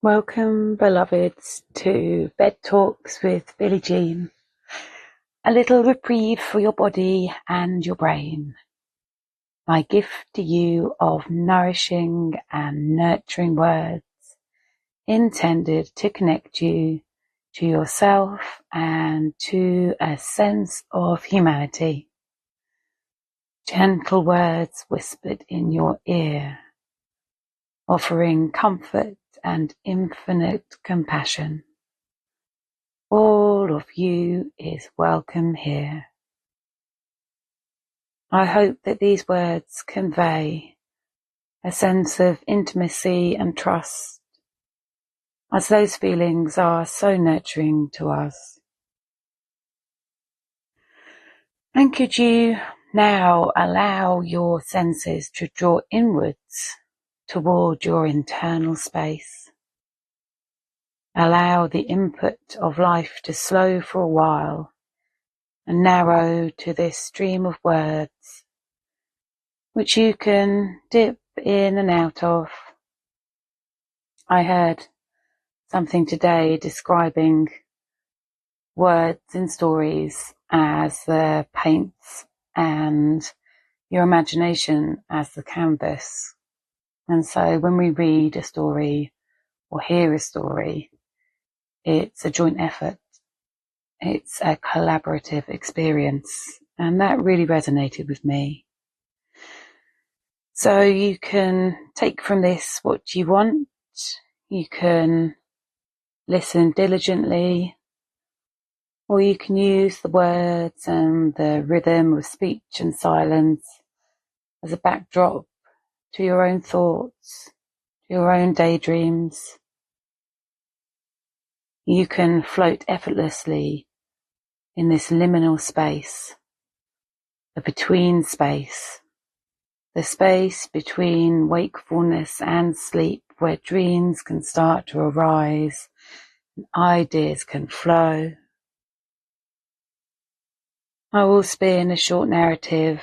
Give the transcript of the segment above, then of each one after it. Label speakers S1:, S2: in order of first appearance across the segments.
S1: Welcome, beloveds, to Bed Talks with Billie Jean. A little reprieve for your body and your brain. My gift to you of nourishing and nurturing words intended to connect you to yourself and to a sense of humanity. Gentle words whispered in your ear, offering comfort and infinite compassion. All of you is welcome here. I hope that these words convey a sense of intimacy and trust, as those feelings are so nurturing to us. And could you now allow your senses to draw inwards toward your internal space? Allow the input of life to slow for a while and narrow to this stream of words, which you can dip in and out of. I heard something today describing words in stories as the paints and your imagination as the canvas. And so when we read a story or hear a story, it's a joint effort. It's a collaborative experience. And that really resonated with me. So you can take from this what you want. You can listen diligently, or you can use the words and the rhythm of speech and silence as a backdrop to your own thoughts, to your own daydreams. You can float effortlessly in this liminal space, the between space, the space between wakefulness and sleep, where dreams can start to arise and ideas can flow. I will spin a short narrative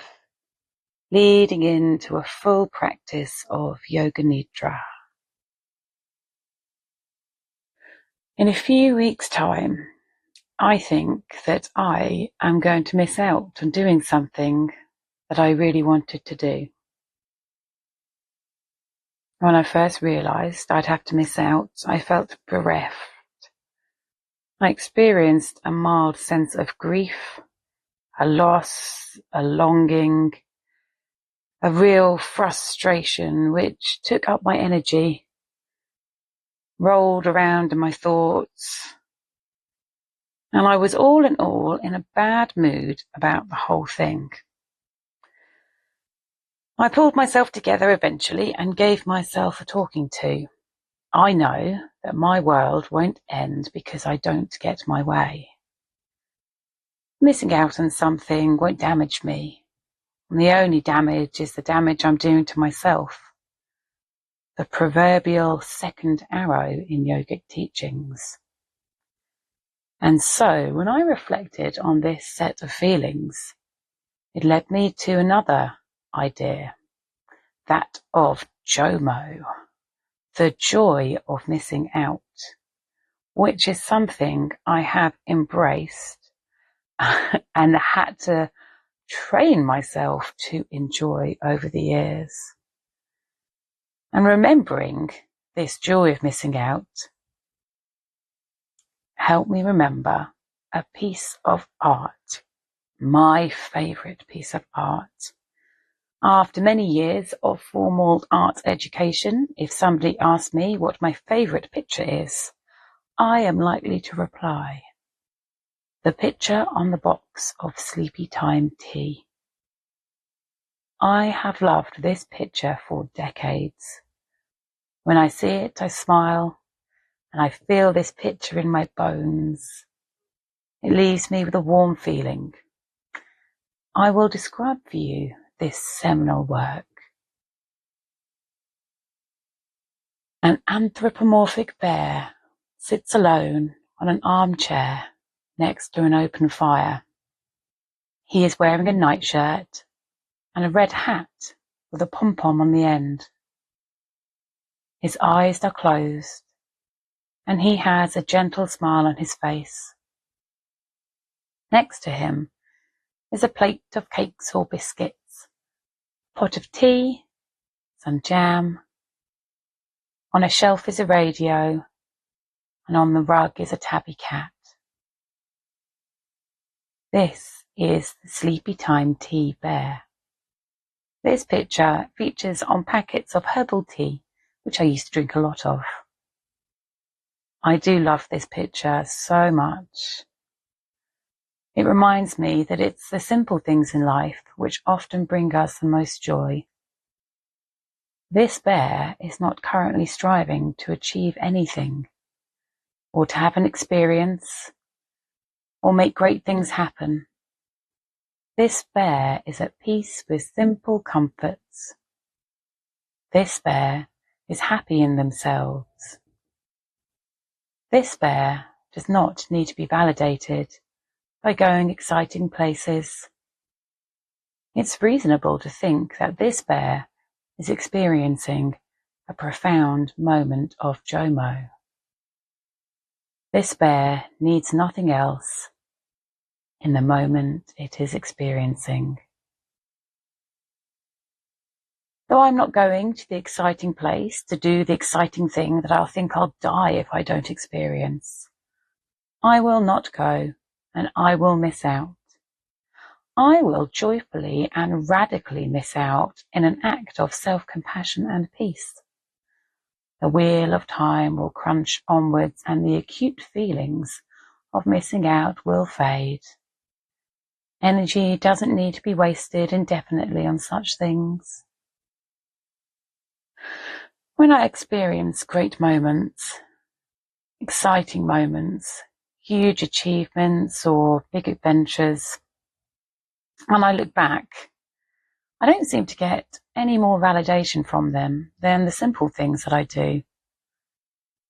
S1: leading into a full practice of Yoga Nidra. In a few weeks' time, I think that I am going to miss out on doing something that I really wanted to do. When I first realised I'd have to miss out, I felt bereft. I experienced a mild sense of grief, a loss, a longing, a real frustration which took up my energy, rolled around in my thoughts, and I was all in all in a bad mood about the whole thing. I pulled myself together eventually and gave myself a talking to. I know that my world won't end because I don't get my way. Missing out on something won't damage me, and the only damage is the damage I'm doing to myself. The proverbial second arrow in yogic teachings. And so when I reflected on this set of feelings, it led me to another idea, that of JOMO, the joy of missing out, which is something I have embraced and had to train myself to enjoy over the years. And remembering this joy of missing out helped me remember a piece of art, my favourite piece of art. After many years of formal art education, if somebody asks me what my favourite picture is, I am likely to reply, the picture on the box of Sleepytea tea. I have loved this picture for decades. When I see it, I smile, and I feel this picture in my bones. It leaves me with a warm feeling. I will describe for you this seminal work. An anthropomorphic bear sits alone on an armchair next to an open fire. He is wearing a nightshirt and a red hat with a pom-pom on the end. His eyes are closed and he has a gentle smile on his face. Next to him is a plate of cakes or biscuits, a pot of tea, some jam. On a shelf is a radio, and on the rug is a tabby cat. This is the Sleepytea tea bear. This picture features on packets of herbal tea, which I used to drink a lot of. I do love this picture so much. It reminds me that it's the simple things in life which often bring us the most joy. This bear is not currently striving to achieve anything, or to have an experience, or make great things happen. This bear is at peace with simple comforts. This bear is happy in themselves. This bear does not need to be validated by going exciting places. It's reasonable to think that this bear is experiencing a profound moment of JOMO. This bear needs nothing else in the moment it is experiencing. Though I'm not going to the exciting place to do the exciting thing that I'll think I'll die if I don't experience, I will not go, and I will miss out. I will joyfully and radically miss out in an act of self-compassion and peace. The wheel of time will crunch onwards, and the acute feelings of missing out will fade. Energy doesn't need to be wasted indefinitely on such things. When I experience great moments, exciting moments, huge achievements or big adventures, when I look back, I don't seem to get any more validation from them than the simple things that I do.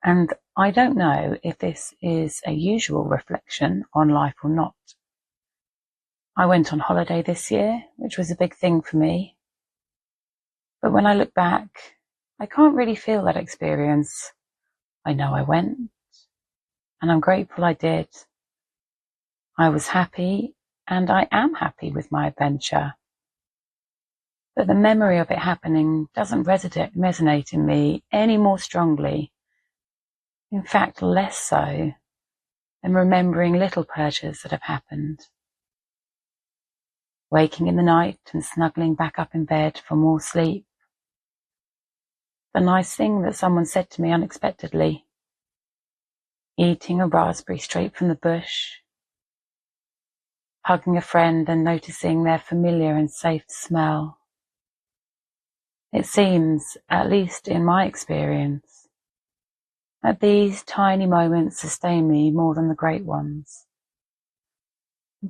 S1: And I don't know if this is a usual reflection on life or not. I went on holiday this year, which was a big thing for me. But when I look back, I can't really feel that experience. I know I went, and I'm grateful I did. I was happy, and I am happy with my adventure. But the memory of it happening doesn't resonate in me any more strongly. In fact, less so than remembering little pleasures that have happened. Waking in the night and snuggling back up in bed for more sleep. The nice thing that someone said to me unexpectedly. Eating a raspberry straight from the bush. Hugging a friend and noticing their familiar and safe smell. It seems, at least in my experience, that these tiny moments sustain me more than the great ones.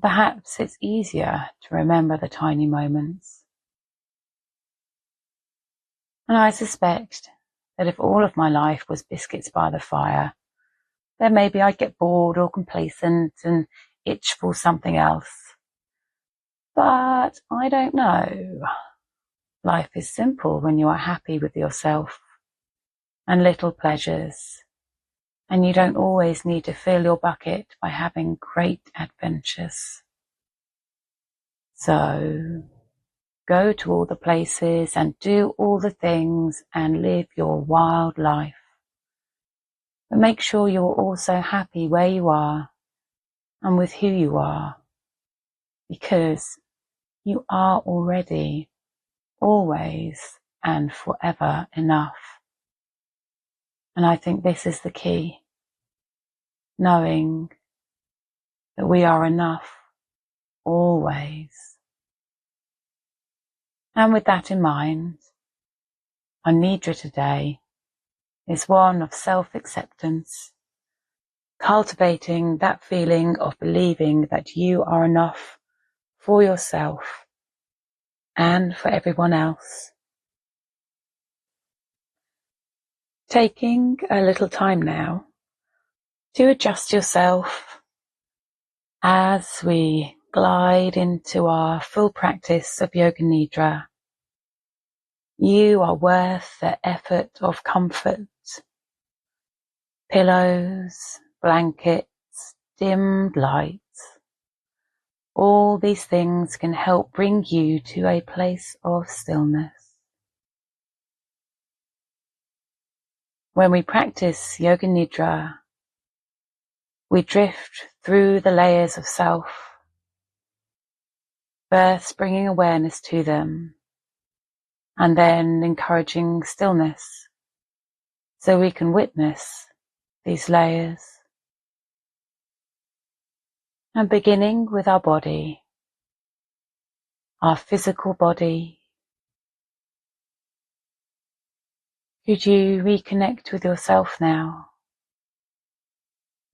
S1: Perhaps it's easier to remember the tiny moments. And I suspect that if all of my life was biscuits by the fire, then maybe I'd get bored or complacent and itch for something else. But I don't know. Life is simple when you are happy with yourself and little pleasures, and you don't always need to fill your bucket by having great adventures. So, go to all the places and do all the things and live your wild life. But make sure you're also happy where you are and with who you are, because you are already, always and forever enough. And I think this is the key, knowing that we are enough always. And with that in mind, our Nidra today is one of self-acceptance, cultivating that feeling of believing that you are enough for yourself and for everyone else. Taking a little time now to adjust yourself as we glide into our full practice of Yoga Nidra. You are worth the effort of comfort. pillows, blankets, dimmed lights. All these things can help bring you to a place of stillness. When we practice Yoga Nidra, we drift through the layers of self, first bringing awareness to them, and then encouraging stillness so we can witness these layers. And beginning with our body, our physical body, could you reconnect with yourself now,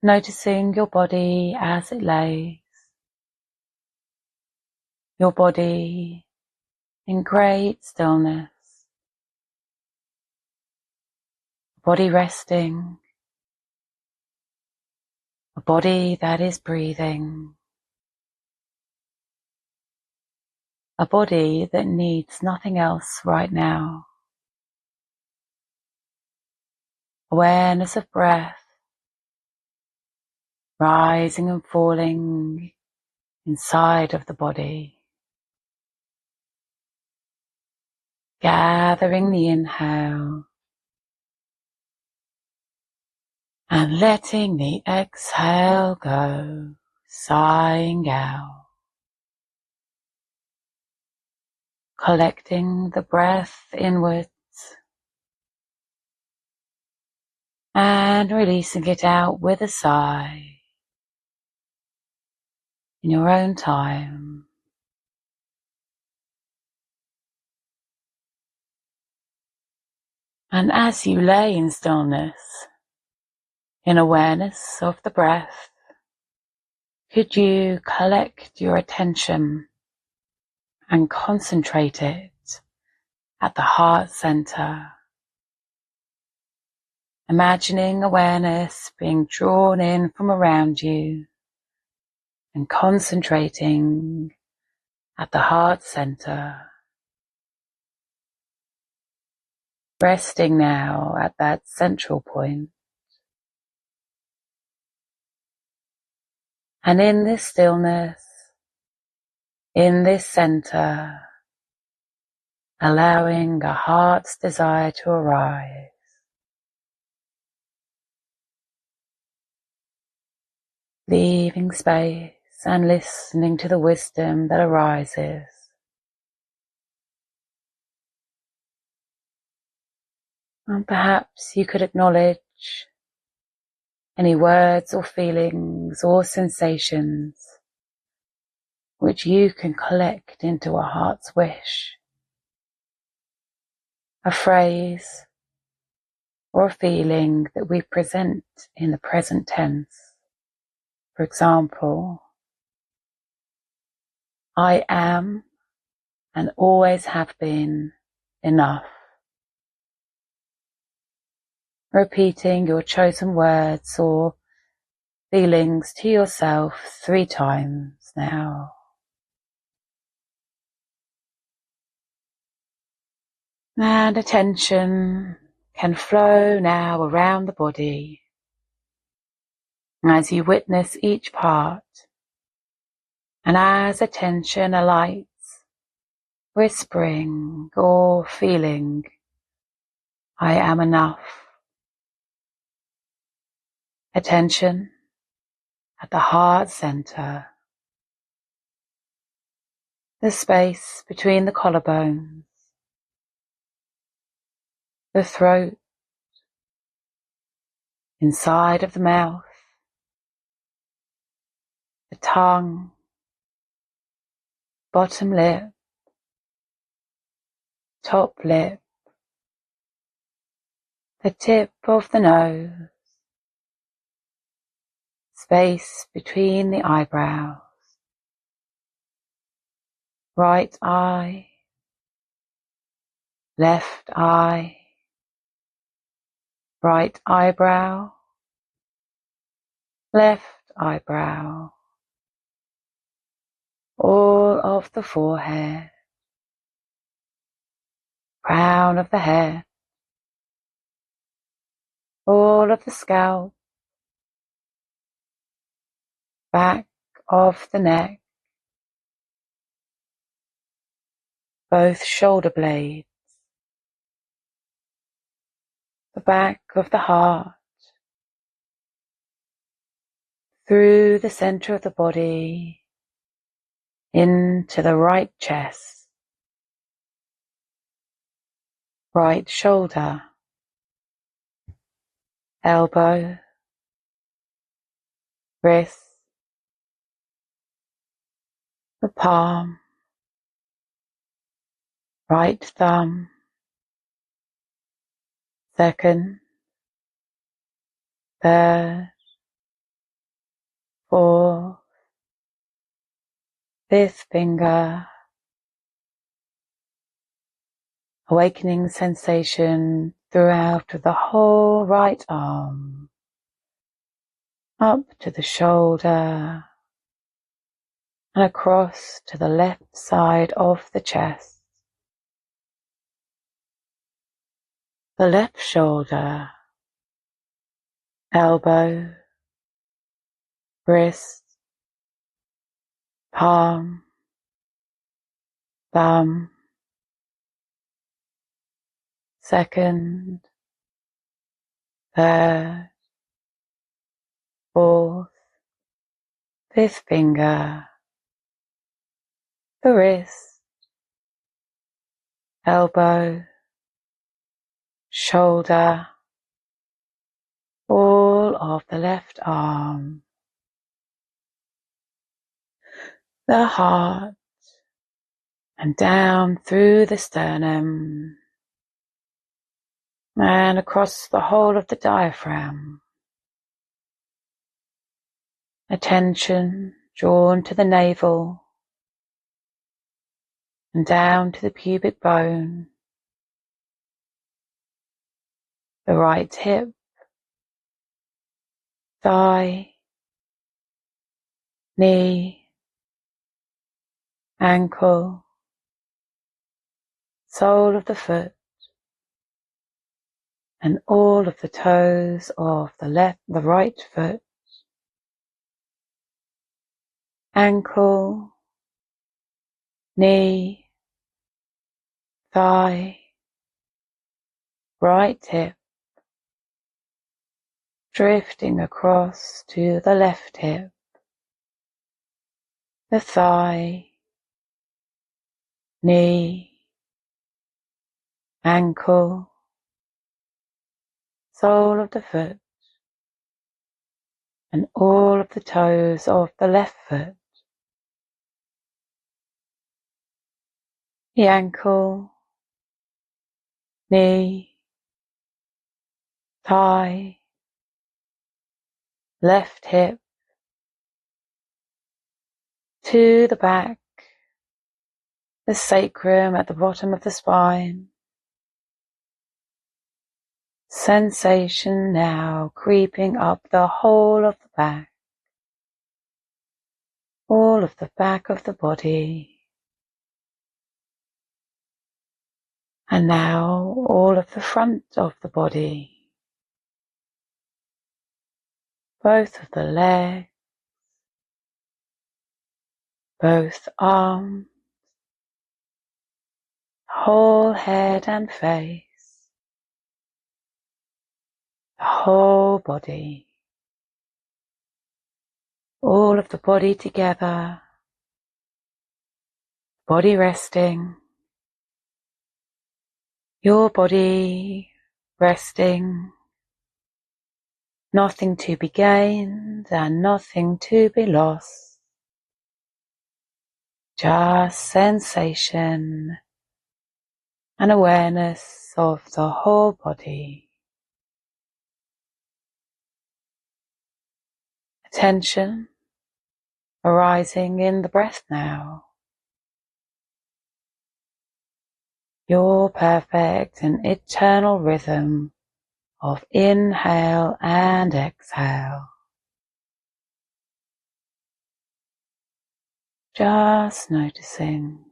S1: noticing your body as it lays, your body in great stillness, body resting, a body that is breathing, a body that needs nothing else right now. Awareness of breath, rising and falling inside of the body, gathering the inhale and letting the exhale go, sighing out, collecting the breath inwards and releasing it out with a sigh in your own time. And as you lay in stillness, in awareness of the breath, could you collect your attention and concentrate it at the heart center, imagining awareness being drawn in from around you and concentrating at the heart center, resting now at that central point. And in this stillness, in this center, allowing a heart's desire to arise. Leaving space and listening to the wisdom that arises. And perhaps you could acknowledge any words or feelings or sensations which you can collect into a heart's wish. A phrase or a feeling that we present in the present tense. For example, I am and always have been enough. Repeating your chosen words or feelings to yourself 3 times now. And attention can flow now around the body as you witness each part, and as attention alights, whispering or feeling, I am enough. Attention at the heart center, the space between the collarbones, the throat, inside of the mouth, the tongue, bottom lip, top lip, the tip of the nose, space between the eyebrows, right eye, left eye, right eyebrow, left eyebrow, all of the forehead, crown of the head, all of the scalp, back of the neck, both shoulder blades, the back of the heart, through the center of the body, into the right chest, right shoulder, elbow, wrist, the palm, right thumb, second, third, fourth, fifth finger, awakening sensation throughout the whole right arm, up to the shoulder, and across to the left side of the chest, the left shoulder, elbow, wrist, palm, thumb, second, third, fourth, fifth finger, the wrist, elbow, shoulder, all of the left arm, the heart, and down through the sternum, and across the whole of the diaphragm. Attention drawn to the navel, and down to the pubic bone, the right hip, thigh, knee, ankle, sole of the foot, and all of the toes of the right foot, ankle, knee, thigh, right hip, drifting across to the left hip, the thigh, knee, ankle, sole of the foot, and all of the toes of the left foot, the ankle, knee, thigh, left hip, to the back, the sacrum at the bottom of the spine. Sensation now creeping up the whole of the back, all of the back of the body, and now all of the front of the body, both of the legs, both arms, whole head and face, the whole body, all of the body together, body resting, your body resting, nothing to be gained and nothing to be lost, just sensation and awareness of the whole body. Attention arising in the breath now. Your perfect and eternal rhythm of inhale and exhale. Just noticing.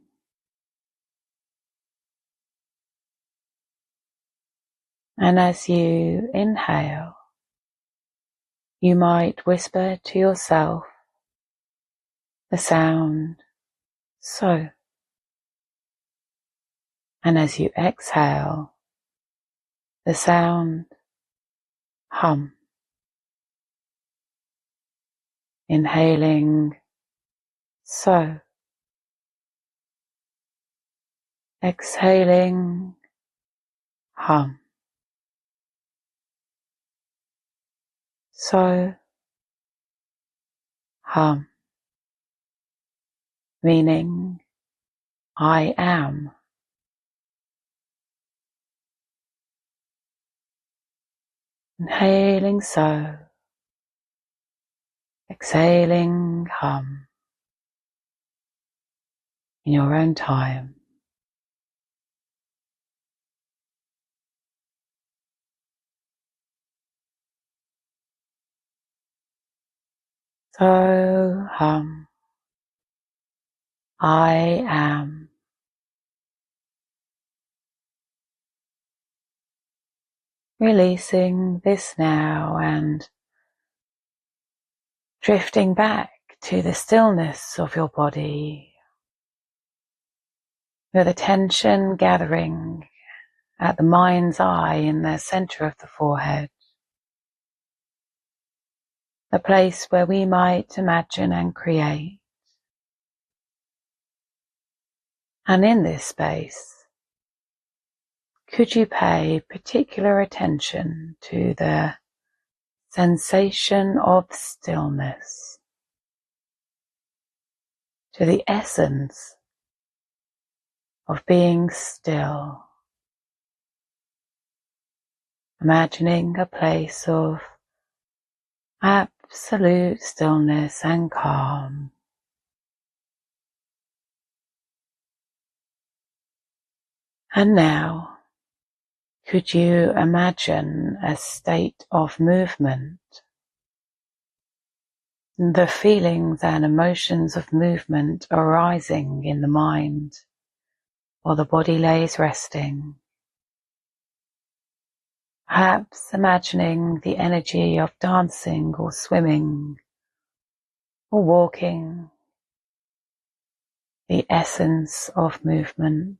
S1: And as you inhale, you might whisper to yourself the sound so. And as you exhale, the sound hum. Inhaling so. Exhaling hum. So hum. Meaning I am. Inhaling so. Exhaling hum. In your own time. So hum. I am. Releasing this now and drifting back to the stillness of your body, with attention gathering at the mind's eye in the center of the forehead, the place where we might imagine and create. And in this space, could you pay particular attention to the sensation of stillness, to the essence of being still, imagining a place of absolute stillness and calm. And now, could you imagine a state of movement, the feelings and emotions of movement arising in the mind while the body lays resting? Perhaps imagining the energy of dancing or swimming or walking, the essence of movement.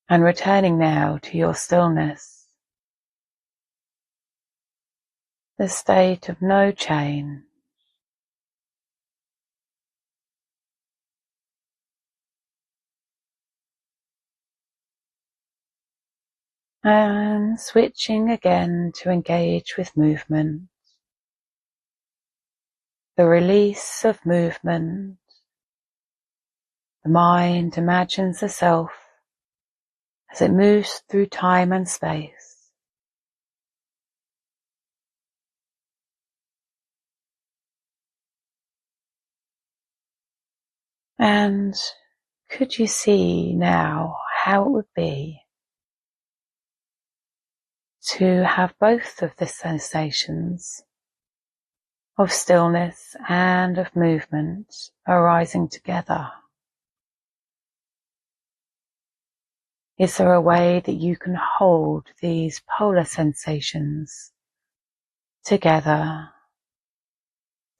S1: And returning now to your stillness, the state of no change. And switching again to engage with movement, the release of movement. The mind imagines the self as it moves through time and space. And could you see now how it would be to have both of the sensations of stillness and of movement arising together? Is there a way that you can hold these polar sensations together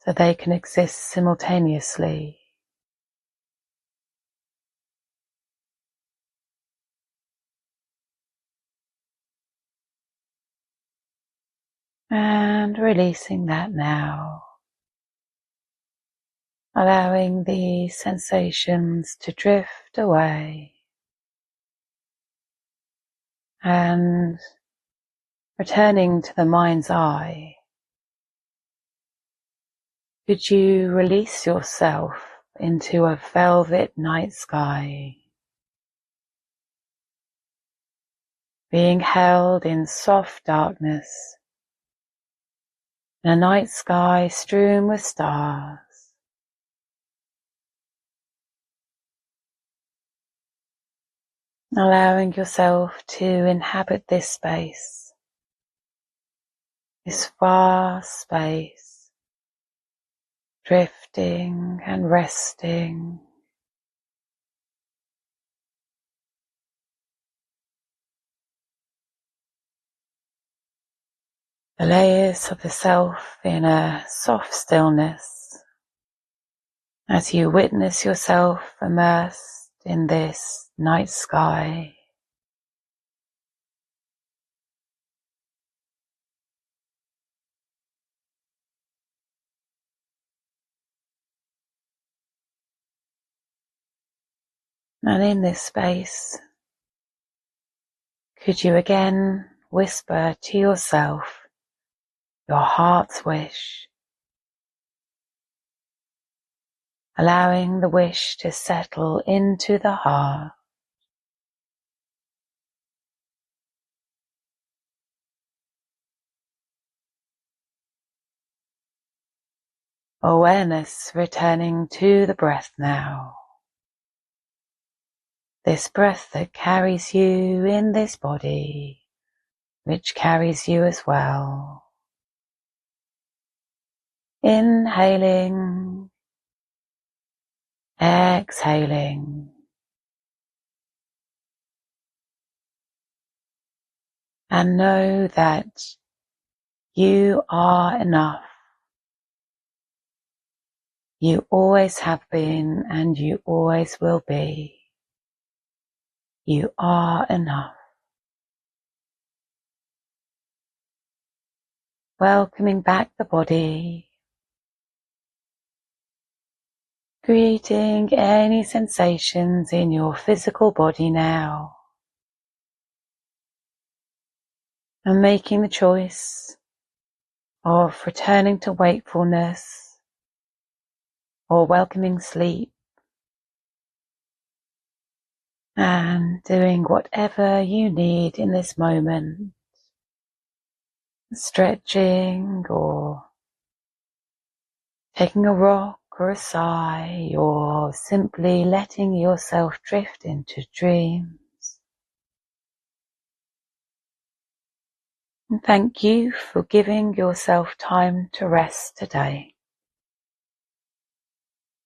S1: so they can exist simultaneously? And releasing that now, allowing the sensations to drift away and returning to the mind's eye. Could you release yourself into a velvet night sky, being held in soft darkness, in a night sky strewn with stars? Allowing yourself to inhabit this space, this vast space, drifting and resting, the layers of the self in a soft stillness as you witness yourself immersed in this night sky. And in this space, could you again whisper to yourself your heart's wish, allowing the wish to settle into the heart. Awareness returning to the breath now. This breath that carries you in this body, which carries you as well. Inhaling, exhaling. And know that you are enough. You always have been and you always will be. You are enough. Welcoming back the body. Greeting any sensations in your physical body now. And making the choice of returning to wakefulness or welcoming sleep. And doing whatever you need in this moment. Stretching or taking a rock or a sigh or simply letting yourself drift into dreams. And thank you for giving yourself time to rest today.